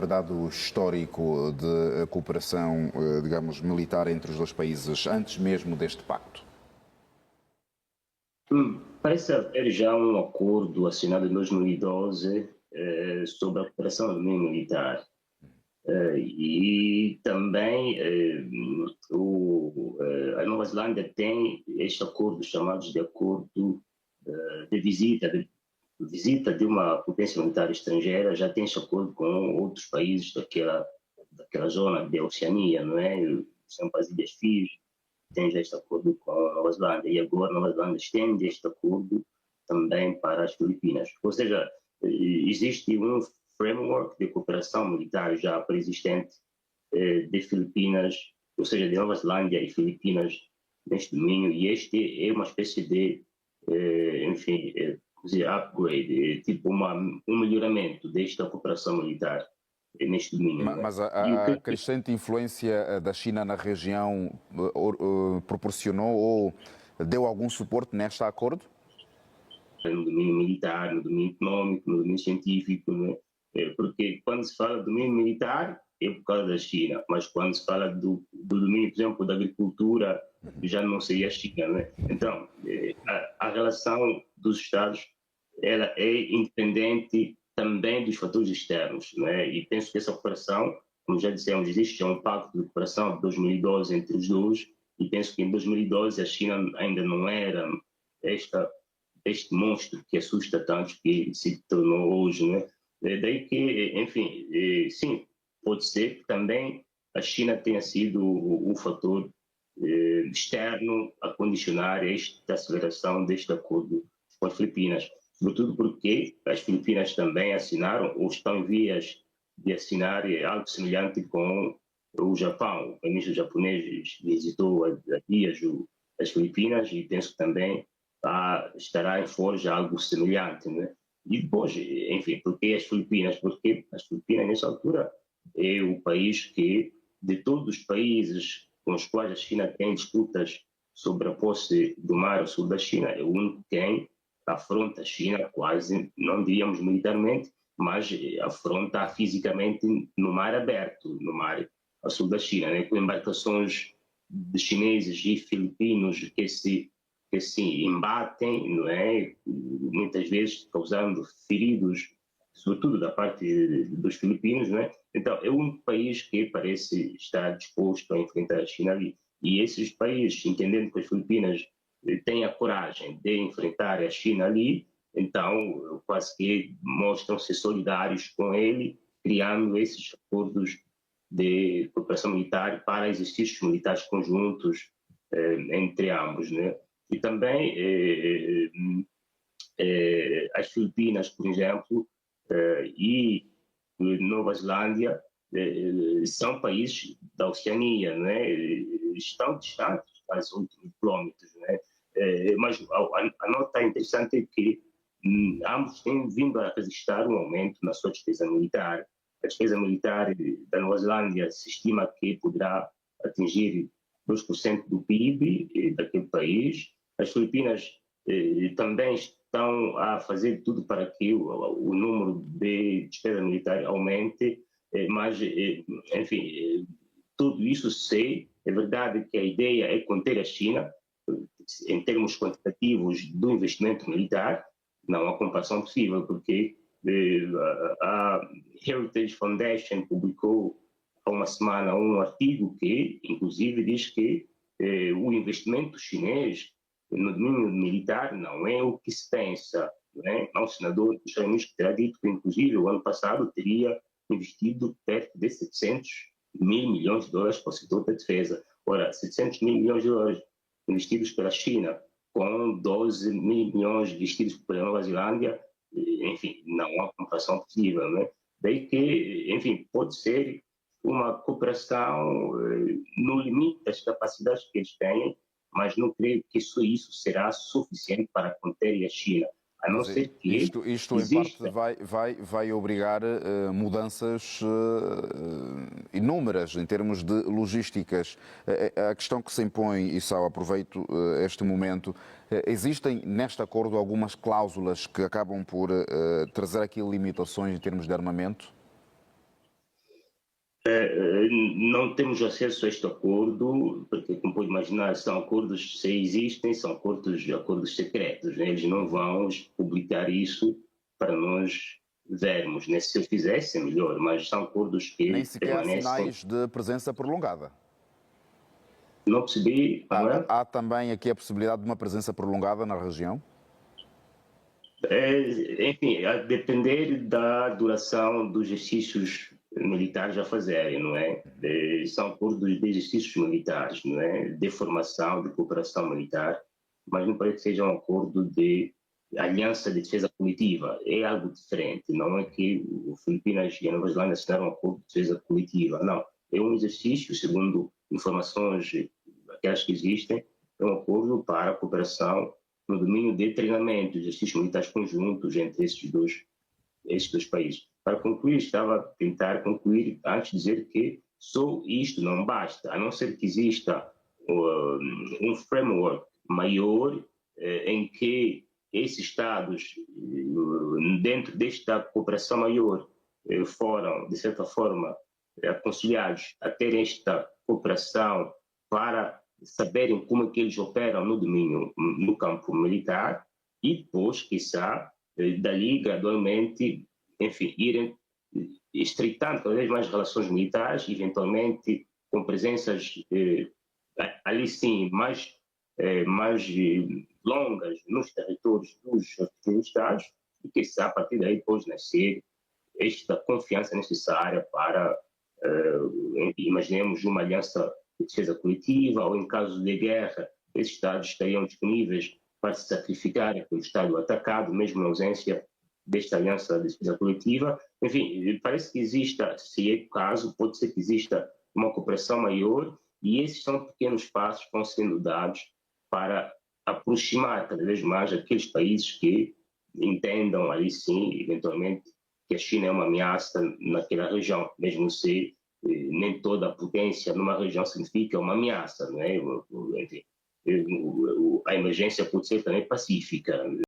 verdade, o histórico de cooperação, digamos, militar entre os dois países, antes mesmo deste pacto? Parece haver já um acordo assinado em 2012 sobre a cooperação no meio militar. E também a Nova Zelândia tem este acordo chamado de acordo de visita de uma potência militar estrangeira, já tem este acordo com outros países daquela zona de Oceania, não é? São as Ilhas Fiji, tem já este acordo com a Nova Zelândia, e agora a Nova Zelândia estende este acordo também para as Filipinas. Ou seja, existe um framework de cooperação militar já pré-existente de Filipinas, ou seja, de Nova Zelândia e Filipinas neste domínio, e este é uma espécie de, upgrade, tipo um melhoramento desta cooperação militar neste domínio. Mas a crescente influência da China na região proporcionou ou deu algum suporte neste acordo? No domínio militar, no domínio econômico, no domínio científico, né? Porque quando se fala de domínio militar é por causa da China, mas quando se fala do domínio, por exemplo, da agricultura, já não seria a China, né? Então, a relação dos Estados ela é independente também dos fatores externos, né? E penso que essa cooperação, como já dissemos, existe um pacto de cooperação de 2012 entre os dois, e penso que em 2012 a China ainda não era este monstro que assusta tanto que se tornou hoje, né? Daí que, enfim, sim, pode ser que também a China tenha sido o fator externo a condicionar esta aceleração deste acordo com as Filipinas, sobretudo porque as Filipinas também assinaram ou estão em vias de assinar algo semelhante com o Japão. O ministro japonês visitou há dias as Filipinas e penso que também estará em forja algo semelhante, né? E depois, enfim, porque as Filipinas? Porque as Filipinas, nessa altura, é o país que, de todos os países com os quais a China tem disputas sobre a posse do mar ao sul da China, é o único quem afronta a China quase, não diríamos militarmente, mas afronta fisicamente no mar aberto, no mar ao sul da China, né? Com embarcações de chineses e filipinos que se embatem, não é? Muitas vezes causando feridos, sobretudo da parte dos filipinos, não é? Então, é o único país que parece estar disposto a enfrentar a China ali. E esses países, entendendo que as Filipinas têm a coragem de enfrentar a China ali, então quase que mostram-se solidários com ele, criando esses acordos de cooperação militar para exercícios militares conjuntos entre ambos, né? E também as Filipinas, por exemplo, e Nova Zelândia são países da Oceania, né? Estão distantes, quase 8 mil quilômetros, né? Mas a nota interessante é que ambos têm vindo a registrar um aumento na sua despesa militar. A despesa militar da Nova Zelândia se estima que poderá atingir 2% do PIB daquele país. As Filipinas também estão a fazer tudo para que o número de despesa militar aumente, mas, enfim, tudo isso é verdade que a ideia é conter a China, em termos quantitativos do investimento militar, não há comparação possível, porque a Heritage Foundation publicou há uma semana um artigo que, inclusive, diz que o investimento chinês no domínio militar não é o que se pensa. Não é? Há um senador dos Estados Unidos que terá dito que, inclusive, o ano passado teria investido perto de 700 mil milhões de dólares para o setor da defesa. Ora, 700 mil milhões de dólares investidos pela China, com 12 mil milhões investidos pela Nova Zelândia, enfim, não há comparação possível, né? Daí que, enfim, pode ser uma cooperação no limite das capacidades que eles têm, mas não creio que isso será suficiente para conter a China. A não ser que isto exista... em parte vai obrigar mudanças inúmeras em termos de logísticas. A questão que se impõe, e só aproveito este momento, existem neste acordo algumas cláusulas que acabam por trazer aqui limitações em termos de armamento? Não temos acesso a este acordo, porque, como pode imaginar, são acordos, se existem, são acordos secretos, né? Eles não vão publicar isso para nós vermos, né? Se eu fizesse, é melhor, mas são acordos que Nem sequer há permanecem. sinais de presença prolongada. Não percebi, Manuel? Há também aqui a possibilidade de uma presença prolongada na região? Enfim, a depender da duração dos exercícios militares a fazerem, não é? São acordos de exercícios militares, não é? De formação, de cooperação militar, mas não parece que seja um acordo de aliança de defesa coletiva. É algo diferente, não é que o Filipinas e a Nova Zelândia assinaram um acordo de defesa coletiva, não. É um exercício, segundo informações aquelas que existem, é um acordo para a cooperação no domínio de treinamento, exercícios militares conjuntos entre esses dois países. Para concluir, estava a tentar concluir antes de dizer que só isto não basta, a não ser que exista um framework maior em que esses Estados, dentro desta cooperação maior, foram, de certa forma, aconselhados a ter esta cooperação para saberem como é que eles operam no domínio, no campo militar, e depois, quiçá, dali, gradualmente, enfim, irem estreitando cada vez mais relações militares, eventualmente com presenças, ali sim, mais longas nos territórios dos Estados, e quiçá, a partir daí, depois nascer esta confiança necessária para, imaginemos, uma aliança de defesa coletiva, ou em caso de guerra, esses Estados estariam disponíveis para se sacrificarem pelo Estado atacado, mesmo na ausência desta aliança de defesa coletiva. Enfim, parece que exista, se é o caso, pode ser que exista uma cooperação maior, e esses são pequenos passos que vão sendo dados para aproximar cada vez mais aqueles países que entendam ali sim, eventualmente, que a China é uma ameaça naquela região, mesmo se nem toda a potência numa região significa uma ameaça, não é? Enfim, a emergência pode ser também pacífica.